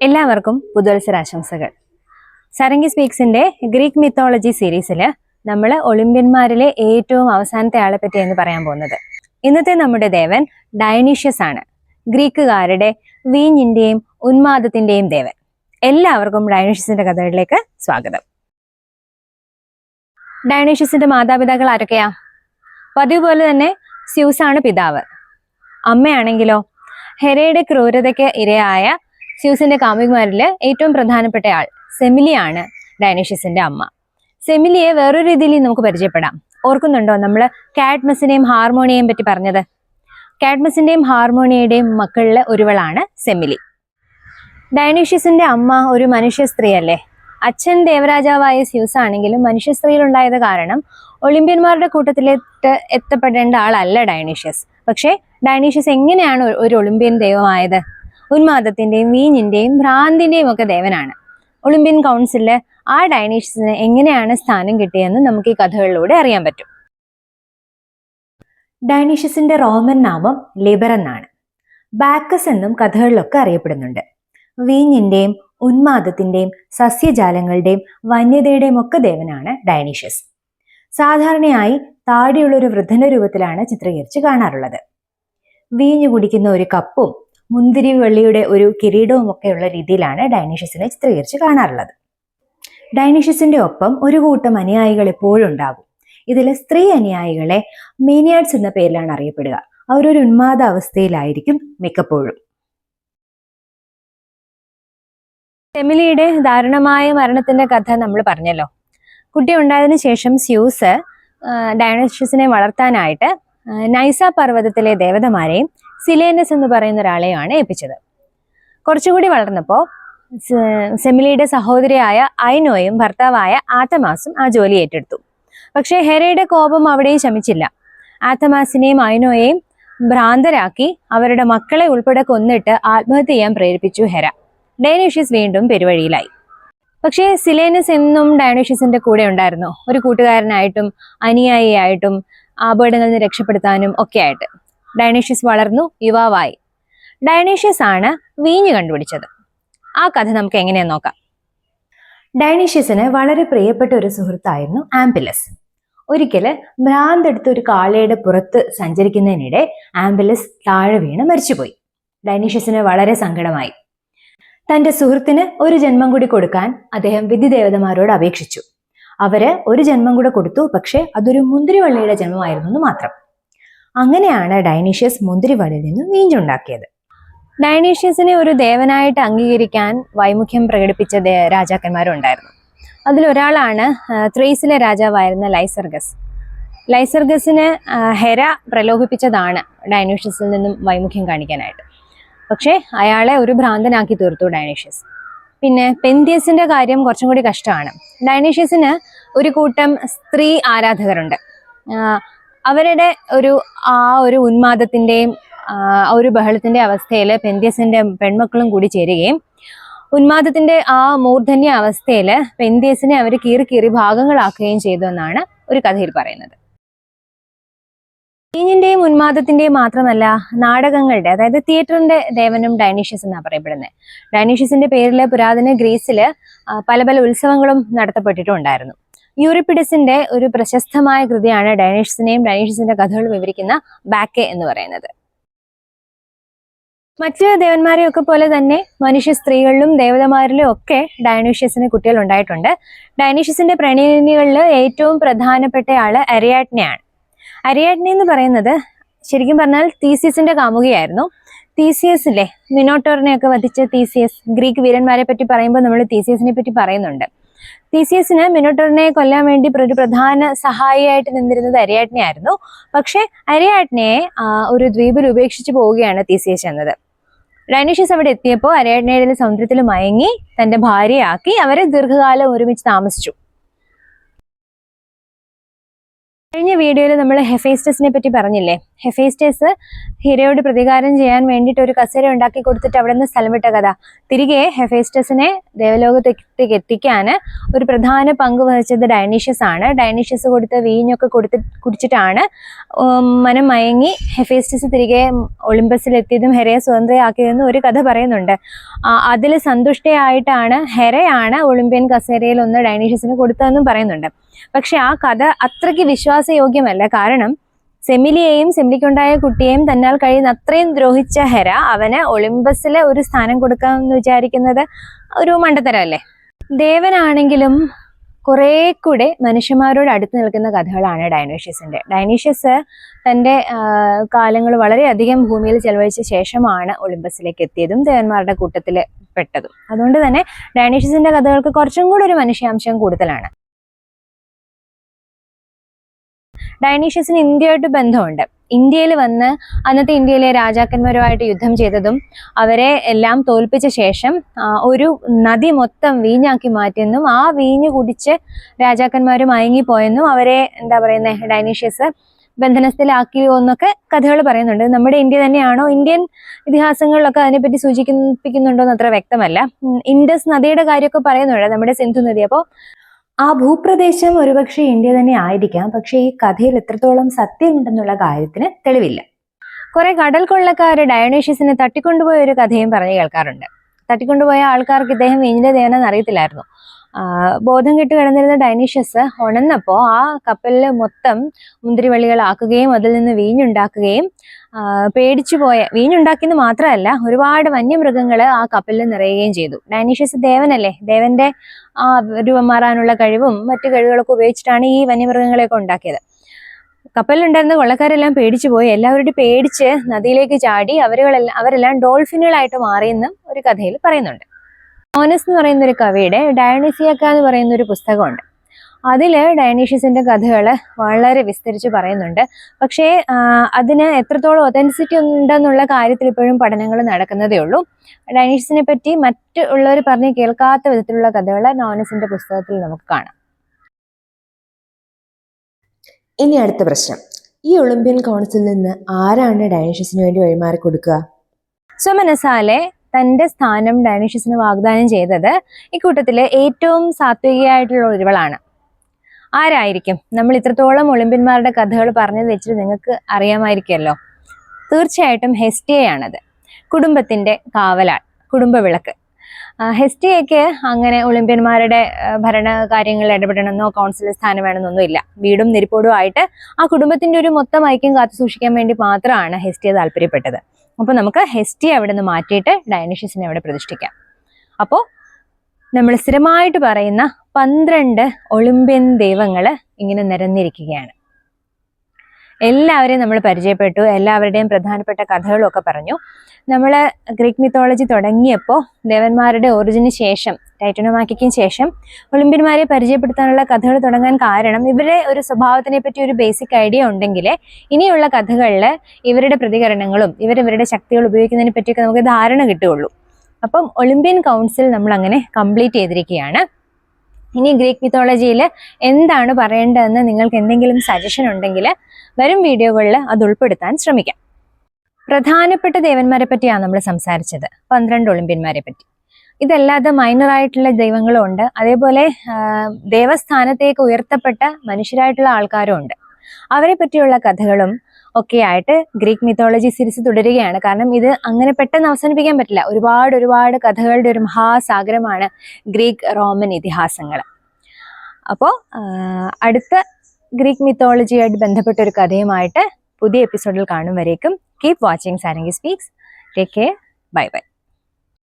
എല്ലാവർക്കും പുതുവത്സരാശംസകൾ. സരംഗി സ്പീക്സിന്റെ Greek mythology സീരീസിൽ നമ്മൾ ഒളിമ്പ്യന്മാരിലെ ഏറ്റവും അവസാനത്തെ ആളെ പറ്റിയാണ് പറയാൻ പോകുന്നത്. ഇന്നത്തെ നമ്മുടെ ദേവൻ ഡയനീഷ്യസ് ആണ്, ഗ്രീക്കുകാരുടെ വീഞ്ഞിന്റെയും ഉന്മാദത്തിന്റെയും ദേവൻ. എല്ലാവർക്കും ഡയനീഷ്യസിന്റെ കഥകളിലേക്ക് സ്വാഗതം. ഡയനീഷ്യസിന്റെ മാതാപിതാക്കൾ ആരൊക്കെയാ? പതിവ് പോലെ തന്നെ സ്യൂസ് ആണ് പിതാവ്. അമ്മയാണെങ്കിലോ ഹെരയുടെ ക്രൂരതയ്ക്ക് ഇരയായ സ്യൂസിന്റെ കാമുകിമാരിൽ ഏറ്റവും പ്രധാനപ്പെട്ട ആൾ സെമിലിയാണ് ഡയനീഷ്യസിന്റെ അമ്മ. സെമിലിയെ വേറൊരു രീതിയിൽ നമുക്ക് പരിചയപ്പെടാം. ഓർക്കുന്നുണ്ടോ നമ്മൾ കാഡ്മസിനെയും ഹാർമോണിയെയും പറ്റി പറഞ്ഞത്? കാഡ്മസിന്റെയും ഹാർമോണിയയുടെയും മക്കളിൽ ഒരുവളാണ് സെമിലി. ഡയനീഷ്യസിന്റെ അമ്മ ഒരു മനുഷ്യ സ്ത്രീ അല്ലേ? അച്ഛൻ ദേവരാജാവായ സ്യൂസ് ആണെങ്കിലും മനുഷ്യ സ്ത്രീയിലുണ്ടായത് കാരണം ഒളിമ്പ്യന്മാരുടെ കൂട്ടത്തിലേക്ക് എത്തപ്പെടേണ്ട ആളല്ല ഡയനീഷ്യസ്. പക്ഷേ ഡയനീഷ്യസ് എങ്ങനെയാണ് ഒരു ഒളിമ്പ്യൻ ദൈവമായത്? ഉന്മാദത്തിന്റെയും വീഞ്ഞിന്റെയും ഭ്രാന്തിന്റെയും ഒക്കെ ദേവനാണ്. ഒളിമ്പ്യൻ കൗൺസിലില് ആ ഡയനീഷ്യസിന് എങ്ങനെയാണ് സ്ഥാനം കിട്ടിയെന്ന് നമുക്ക് ഈ കഥകളിലൂടെ അറിയാൻ പറ്റും. ഡയനീഷ്യസിന്റെ റോമൻ നാമം ലിബർ എന്നാണ്. ബാക്കസ് എന്നും കഥകളിലൊക്കെ അറിയപ്പെടുന്നുണ്ട്. വീഞ്ഞിന്റെയും ഉന്മാദത്തിന്റെയും സസ്യജാലങ്ങളുടെയും വന്യതയുടെയും ഒക്കെ ദേവനാണ് ഡയനീഷ്യസ്. സാധാരണയായി താടിയുള്ള ഒരു വൃദ്ധന്റെ രൂപത്തിലാണ് ചിത്രീകരിച്ച് കാണാറുള്ളത്. വീഞ്ഞു കുടിക്കുന്ന ഒരു കപ്പും മുന്തിരി വെള്ളിയുടെ ഒരു കിരീടവും ഒക്കെയുള്ള രീതിയിലാണ് ഡയനീഷ്യസിനെ ചിത്രീകരിച്ച് കാണാറുള്ളത്. ഡയനീഷ്യസിന്റെ ഒപ്പം ഒരു കൂട്ടം അനുയായികൾ എപ്പോഴും ഉണ്ടാകും. ഇതിൽ സ്ത്രീ അനുയായികളെ മീനിയാഡ്സ് എന്ന പേരിലാണ് അറിയപ്പെടുക. അവരൊരു ഉന്മാദ അവസ്ഥയിലായിരിക്കും മിക്കപ്പോഴും. സെമിലിയുടെ ദാരുണമായ മരണത്തിന്റെ കഥ നമ്മൾ പറഞ്ഞല്ലോ. കുട്ടി ഉണ്ടായതിനു ശേഷം സ്യൂസ് ഡയനീഷ്യസിനെ വളർത്താനായിട്ട് നൈസ പർവ്വതത്തിലെ ദേവതമാരെയും സിലേനസ് എന്ന് പറയുന്ന ഒരാളെയാണ് ഏൽപ്പിച്ചത്. കുറച്ചുകൂടി വളർന്നപ്പോൾ സെമിലിയുടെ സഹോദരിയായ ഐനോയും ഭർത്താവായ ആത്തമാസും ആ ജോലി ഏറ്റെടുത്തു. പക്ഷേ ഹെരയുടെ കോപം അവിടെയും ശമിച്ചില്ല. ആത്തമാസിനെയും ഐനോയെയും ഭ്രാന്തരാക്കി അവരുടെ മക്കളെ ഉൾപ്പെടെ കൊന്നിട്ട് ആത്മഹത്യ ചെയ്യാൻ പ്രേരിപ്പിച്ചു ഹെര. ഡയനീഷ്യസ് വീണ്ടും പെരുവഴിയിലായി. പക്ഷേ സിലേനസ് എന്നും ഡയനീഷ്യസിന്റെ കൂടെ ഉണ്ടായിരുന്നു, ഒരു കൂട്ടുകാരനായിട്ടും അനുയായിയായിട്ടും അപകടങ്ങളിൽ നിന്ന് രക്ഷപ്പെടുത്താനും ഒക്കെ ആയിട്ട്. ഡയനീഷ്യസ് വളർന്നു യുവാവായി. ഡയനീഷ്യസ് ആണ് വീഞ്ഞ് കണ്ടുപിടിച്ചത്. ആ കഥ നമുക്ക് എങ്ങനെയാന്ന് നോക്കാം. ഡയനീഷ്യസിന് വളരെ പ്രിയപ്പെട്ട ഒരു സുഹൃത്തായിരുന്നു ആംബിലസ്. ഒരിക്കല് ഭ്രാന്തെടുത്ത് ഒരു കാളയുടെ പുറത്ത് സഞ്ചരിക്കുന്നതിനിടെ ആംബിലസ് താഴെ വീണ് മരിച്ചുപോയി. ഡയനീഷ്യസിന് വളരെ സങ്കടമായി. തന്റെ സുഹൃത്തിന് ഒരു ജന്മം കൂടി കൊടുക്കാൻ അദ്ദേഹം വിധിദേവതമാരോട് അപേക്ഷിച്ചു. അവര് ഒരു ജന്മം കൂടെ കൊടുത്തു, പക്ഷെ അതൊരു മുന്തിരിവള്ളിയുടെ ജന്മമായിരുന്നു എന്ന് മാത്രം. അങ്ങനെയാണ് ഡയനീഷ്യസ് മുന്തിരിവള്ളിയിൽ നിന്ന് വീഞ്ഞുണ്ടാക്കിയത്. ഡയനീഷ്യസിനെ ഒരു ദേവനായിട്ട് അംഗീകരിക്കാൻ വൈമുഖ്യം പ്രകടിപ്പിച്ച രാജാക്കന്മാരുണ്ടായിരുന്നു. അതിലൊരാളാണ് ത്രേസിലെ രാജാവായിരുന്ന ലൈസർഗസ്. ലൈസർഗസിന് ഹെര പ്രലോഭിപ്പിച്ചതാണ് ഡയനീഷ്യസിൽ നിന്നും വൈമുഖ്യം കാണിക്കാനായിട്ട്. പക്ഷേ അയാളെ ഒരു ഭ്രാന്തനാക്കി തീർത്തു ഡയനീഷ്യസ്. പിന്നെ പെന്തിയസിന്റെ കാര്യം കുറച്ചും കൂടി കഷ്ടമാണ്. ഡയനീഷ്യസിന് ഒരു കൂട്ടം സ്ത്രീ ആരാധകരുണ്ട്. അവരുടെ ഒരു ഉന്മാദത്തിന്റെയും ഒരു ബഹളത്തിന്റെ അവസ്ഥയിൽ പെന്തിയസിന്റെ പെൺമക്കളും കൂടി ചേരുകയും ഉന്മാദത്തിന്റെ ആ മൂർധന്യ അവസ്ഥയിൽ പെന്തിയസിനെ അവർ കീറി ഭാഗങ്ങളാക്കുകയും ചെയ്തു എന്നാണ് ഒരു കഥയിൽ പറയുന്നത്. വീഞ്ഞിന്റെയും ഉന്മാദത്തിന്റെയും മാത്രമല്ല, നാടകങ്ങളുടെ, അതായത് തിയേറ്ററിന്റെ ദേവനും ഡയനീഷ്യസ് എന്നാണ് പറയപ്പെടുന്നത്. ഡയനീഷ്യസിന്റെ പേരിൽ പുരാതന ഗ്രീസില് പല ഉത്സവങ്ങളും നടത്തപ്പെട്ടിട്ടുണ്ടായിരുന്നു. യൂറിപ്പിഡസിന്റെ ഒരു പ്രശസ്തമായ കൃതിയാണ് ഡയനീഷ്യസിനെയും ഡയനീഷ്യസിന്റെ കഥകൾ വിവരിക്കുന്ന ബാക്കെ എന്ന് പറയുന്നത്. മറ്റ് ദേവന്മാരെയൊക്കെ പോലെ തന്നെ മനുഷ്യ സ്ത്രീകളിലും ദേവതമാരിലും ഒക്കെ ഡയനീഷ്യസിന് കുട്ടികൾ ഉണ്ടായിട്ടുണ്ട്. ഡയനീഷ്യസിന്റെ പ്രണയിനികളിൽ ഏറ്റവും പ്രധാനപ്പെട്ട ആള് അരിയാഡ്നെയാണ്. അരിയാഡ്നെ എന്ന് പറയുന്നത് ശരിക്കും പറഞ്ഞാൽ തീസിയസിന്റെ കാമുകിയായിരുന്നു. തീസിയസിലെ മിനോട്ടോറിനെയൊക്കെ വധിച്ച തീസിയസ്, ഗ്രീക്ക് വീരന്മാരെ പറ്റി പറയുമ്പോൾ നമ്മൾ തീസിയസിനെ പറ്റി പറയുന്നുണ്ട്. തീസിയസിന് മിനോട്ടോറിനെ കൊല്ലാൻ വേണ്ടി ഒരു പ്രധാന സഹായിയായിട്ട് നിന്നിരുന്നത് അരിയാഡ്നെ ആയിരുന്നു. പക്ഷെ അരിയാഡ്നെയെ ഒരു ദ്വീപിൽ ഉപേക്ഷിച്ച് പോവുകയാണ് തീസിയസ് എന്നത്. ഡയനീഷ്യസ് അവിടെ എത്തിയപ്പോൾ അരിയാഡ്നയുടെ സൗന്ദര്യത്തിൽ മയങ്ങി തന്റെ ഭാര്യയാക്കി അവരെ ദീർഘകാലം ഒരുമിച്ച് താമസിച്ചു. കഴിഞ്ഞ വീഡിയോയിൽ നമ്മൾ ഹെഫേസ്റ്റസിനെ പറ്റി പറഞ്ഞില്ലേ. ഹെഫേസ്റ്റസ് ഹിരയോട് പ്രതികാരം ചെയ്യാൻ വേണ്ടിയിട്ട് ഒരു കസേര ഉണ്ടാക്കി കൊടുത്തിട്ട് അവിടെ നിന്ന് സ്ഥലം വിട്ട കഥ. തിരികെ ഹെഫേസ്റ്റസിനെ ദേവലോകത്തേക്ക് എത്തിക്കാൻ ഒരു പ്രധാന പങ്ക് വഹിച്ചത് ഡയനീഷ്യസ് ആണ്. ഡയനീഷ്യസ് കൊടുത്ത വീഞ്ഞൊക്കെ കുടിച്ചിട്ടാണ് മനം മയങ്ങി ഹെഫേസ്റ്റസ് തിരികെ ഒളിമ്പസിലെത്തിയതും ഹെരയെ സ്വതന്ത്രയാക്കിയതെന്നും ഒരു കഥ പറയുന്നുണ്ട്. അതിൽ സന്തുഷ്ടയായിട്ടാണ് ഹെരയാണ് ഒളിമ്പ്യൻ കസേരയിൽ ഒന്ന് ഡയനീഷ്യസിന് കൊടുത്തതെന്നും പറയുന്നുണ്ട്. പക്ഷെ ആ കഥ അത്രയ്ക്ക് വിശ്വാസയോഗ്യമല്ല. കാരണം സെമിലിയെയും സെമിലിക്കുണ്ടായ കുട്ടിയെയും തന്നാൽ കഴിയുന്ന അത്രയും ദ്രോഹിച്ച ഹെര അവന് ഒളിമ്പസിലെ ഒരു സ്ഥാനം കൊടുക്കാമെന്ന് വിചാരിക്കുന്നത് ഒരു മണ്ടത്തരമല്ലേ. ദേവനാണെങ്കിലും കുറെ കൂടെ മനുഷ്യന്മാരോട് അടുത്ത് നിൽക്കുന്ന കഥകളാണ് ഡയനീഷ്യസിന്റെ. ഡയനീഷ്യസ് തന്റെ കാലങ്ങൾ വളരെയധികം ഭൂമിയിൽ ചെലവഴിച്ച ശേഷമാണ് ഒളിമ്പസിലേക്ക് എത്തിയതും ദേവന്മാരുടെ കൂട്ടത്തിൽ പെട്ടതും. അതുകൊണ്ട് തന്നെ ഡയനീഷ്യസിന്റെ കഥകൾക്ക് കുറച്ചും കൂടി ഒരു മനുഷ്യാംശം കൂടുതലാണ്. ഡയനീഷ്യസിന് ഇന്ത്യയായിട്ട് ബന്ധമുണ്ട്. ഇന്ത്യയിൽ വന്ന് അന്നത്തെ ഇന്ത്യയിലെ രാജാക്കന്മാരുമായിട്ട് യുദ്ധം ചെയ്തതും അവരെ എല്ലാം തോൽപ്പിച്ച ശേഷം ഒരു നദി മൊത്തം വീഞ്ഞാക്കി മാറ്റിയെന്നും ആ വീഞ്ഞ് കുടിച്ച് രാജാക്കന്മാർ മയങ്ങിപ്പോയെന്നും അവരെ ഡയനീഷ്യസ് ബന്ധനസ്ഥിലാക്കിയോ എന്നൊക്കെ കഥകൾ പറയുന്നുണ്ട്. നമ്മുടെ ഇന്ത്യ തന്നെയാണോ? ഇന്ത്യൻ ഇതിഹാസങ്ങളിലൊക്കെ അതിനെപ്പറ്റി സൂചിപ്പിക്കുന്നുണ്ടോ എന്ന് അത്ര വ്യക്തമല്ല. ഇൻഡസ് നദിയുടെ കാര്യമൊക്കെ പറയുന്നുണ്ട്, നമ്മുടെ സിന്ധു നദി. അപ്പോൾ ആ ഭൂപ്രദേശം ഒരുപക്ഷെ ഇന്ത്യ തന്നെ ആയിരിക്കാം. പക്ഷെ ഈ കഥയിൽ എത്രത്തോളം സത്യമുണ്ടെന്നുള്ള കാര്യത്തിന് തെളിവില്ല. കുറെ കടൽ കൊള്ളക്കാര് ഡയനീഷ്യസിനെ തട്ടിക്കൊണ്ടുപോയ ഒരു കഥയും പറഞ്ഞു കേൾക്കാറുണ്ട്. തട്ടിക്കൊണ്ടുപോയ ആൾക്കാർക്ക് ഇദ്ദേഹം വീഞ്ഞിന്റെ ദേവനെന്ന് അറിയത്തില്ലായിരുന്നു. ബോധം കെട്ട് കിടന്നിരുന്ന ഡയനീഷ്യസ് ഉണർന്നപ്പോൾ ആ കപ്പലിൽ മൊത്തം മുന്തിരിവള്ളികളാക്കുകയും അതിൽ നിന്ന് വീഞ്ഞുണ്ടാക്കുകയും പേടിച്ചു പോയ വീഞ്ഞുണ്ടാക്കിയെന്ന് മാത്രമല്ല ഒരുപാട് വന്യമൃഗങ്ങൾ ആ കപ്പലിൽ നിറയുകയും ചെയ്തു. ഡയനീഷ്യസ് ദേവനല്ലേ, ദേവന്റെ ആ രൂപം മാറാനുള്ള കഴിവും മറ്റു കഴിവുകളൊക്കെ ഉപയോഗിച്ചിട്ടാണ് ഈ വന്യമൃഗങ്ങളെയൊക്കെ ഉണ്ടാക്കിയത്. കപ്പലിലുണ്ടായിരുന്ന കൊള്ളക്കാരെല്ലാം പേടിച്ചു പോയി. എല്ലാവരോടും പേടിച്ച് നദിയിലേക്ക് ചാടി അവരെല്ലാം ഡോൾഫിനുകളായിട്ട് മാറിയെന്നും ഒരു കഥയിൽ പറയുന്നുണ്ട്. നോനസ് എന്ന് പറയുന്ന ഒരു കവിയുടെ ഡയണീസിയക്ക എന്ന് പറയുന്ന ഒരു പുസ്തകമുണ്ട്. അതില് ഡയനീഷ്യസിന്റെ കഥകൾ വളരെ വിസ്തരിച്ച് പറയുന്നുണ്ട്. പക്ഷേ അതിന് എത്രത്തോളം ഒതൻസിറ്റി ഉണ്ടെന്നുള്ള കാര്യത്തിൽ ഇപ്പോഴും പഠനങ്ങൾ നടക്കുന്നതേ ഉള്ളൂ. ഡയനീഷ്യസിനെ പറ്റി മറ്റുള്ളവർ പറഞ്ഞ് കേൾക്കാത്ത വിധത്തിലുള്ള കഥകൾ നോനസിന്റെ പുസ്തകത്തിൽ നമുക്ക് കാണാം. ഇനി അടുത്ത പ്രശ്നം, ഈ ഒളിമ്പ്യൻ കൗൺസിലിൽ നിന്ന് ആരാണ് ഡയനീഷ്യസിന് വേണ്ടി വഴിമാറി കൊടുക്കുക? സോമനസാലെ തന്റെ സ്ഥാനം ഡയനീഷ്യസിന് വാഗ്ദാനം ചെയ്തത് ഇക്കൂട്ടത്തില് ഏറ്റവും സാത്വികയായിട്ടുള്ള ഒരുവളാണ്. ആരായിരിക്കും? നമ്മൾ ഇത്രത്തോളം ഒളിമ്പ്യന്മാരുടെ കഥകൾ പറഞ്ഞത് വെച്ചിട്ട് നിങ്ങൾക്ക് അറിയാമായിരിക്കുമല്ലോ. തീർച്ചയായിട്ടും ഹെസ്റ്റിയയാണത്. കുടുംബത്തിന്റെ കാവലാൾ, കുടുംബവിളക്ക്. ഹെസ്റ്റിയയ്ക്ക് അങ്ങനെ ഒളിമ്പ്യന്മാരുടെ ഭരണകാര്യങ്ങളിൽ ഇടപെടണമെന്നോ കൗൺസിൽ സ്ഥാനം വേണമെന്നൊന്നുമില്ല. വീടും നിരിപ്പോടും ആയിട്ട് ആ കുടുംബത്തിന്റെ ഒരു മൊത്തം ഐക്യം കാത്തു സൂക്ഷിക്കാൻ വേണ്ടി മാത്രമാണ് ഹെസ്റ്റിയ താല്പര്യപ്പെട്ടത്. അപ്പോൾ നമുക്ക് ഹെസ്റ്റിയ അവിടെ നിന്ന് മാറ്റിയിട്ട് ഡയനീഷ്യസിനെ അവിടെ പ്രതിഷ്ഠിക്കാം. അപ്പോൾ നമ്മൾ സ്ഥിരമായിട്ട് പറയുന്ന 12 ഒളിമ്പ്യൻ ദൈവങ്ങൾ ഇങ്ങനെ നിരന്നിരിക്കുകയാണ്. എല്ലാവരെയും നമ്മൾ പരിചയപ്പെട്ടു, എല്ലാവരുടെയും പ്രധാനപ്പെട്ട കഥകളും ഒക്കെ പറഞ്ഞു. നമ്മൾ ഗ്രീക്ക് മിത്തോളജി തുടങ്ങിയപ്പോൾ ദേവന്മാരുടെ ഒറിജിന് ശേഷം, ടൈറ്റനോമാക്കിക്കും ശേഷം ഒളിമ്പ്യന്മാരെ പരിചയപ്പെടുത്താനുള്ള കഥകൾ തുടങ്ങാൻ കാരണം ഇവരുടെ ഒരു സ്വഭാവത്തിനെ പറ്റി ഒരു ബേസിക് ഐഡിയ ഉണ്ടെങ്കിൽ ഇനിയുള്ള കഥകളിൽ ഇവരുടെ പ്രതികരണങ്ങളും ഇവരുടെ ശക്തികൾ ഉപയോഗിക്കുന്നതിനെ പറ്റിയൊക്കെ നമുക്ക് ധാരണ കിട്ടുകയുള്ളൂ. അപ്പം ഒളിമ്പ്യൻ കൗൺസിൽ നമ്മൾ അങ്ങനെ കംപ്ലീറ്റ് ചെയ്തിരിക്കുകയാണ്. ഇനി ഗ്രീക്ക് മിത്തോളജിയിൽ എന്താണ് പറയേണ്ടതെന്ന് നിങ്ങൾക്ക് എന്തെങ്കിലും സജഷൻ ഉണ്ടെങ്കിൽ വരും വീഡിയോകളിൽ അത് ഉൾപ്പെടുത്താൻ ശ്രമിക്കാം. പ്രധാനപ്പെട്ട ദേവന്മാരെ പറ്റിയാണ് നമ്മൾ സംസാരിച്ചത്, 12 ഒളിമ്പ്യന്മാരെ പറ്റി. ഇതല്ലാതെ മൈനറായിട്ടുള്ള ദൈവങ്ങളും ഉണ്ട്. അതേപോലെ ദേവസ്ഥാനത്തേക്ക് ഉയർത്തപ്പെട്ട മനുഷ്യരായിട്ടുള്ള ആൾക്കാരും ഉണ്ട്. അവരെ പറ്റിയുള്ള കഥകളും ഒക്കെ ആയിട്ട് ഗ്രീക്ക് മിത്തോളജി സീരീസ് തുടരുകയാണ്. കാരണം ഇത് അങ്ങനെ പെട്ടെന്ന് അവസാനിപ്പിക്കാൻ പറ്റില്ല. ഒരുപാട് കഥകളുടെ ഒരു മഹാസാഗരമാണ് ഗ്രീക്ക് റോമൻ ഇതിഹാസങ്ങൾ. അപ്പോൾ അടുത്ത ഗ്രീക്ക് മിത്തോളജിയായിട്ട് ബന്ധപ്പെട്ട ഒരു കഥയുമായിട്ട് പുതിയ എപ്പിസോഡിൽ കാണും വരേക്കും keep watching Sarangi speaks. Take care. Bye bye.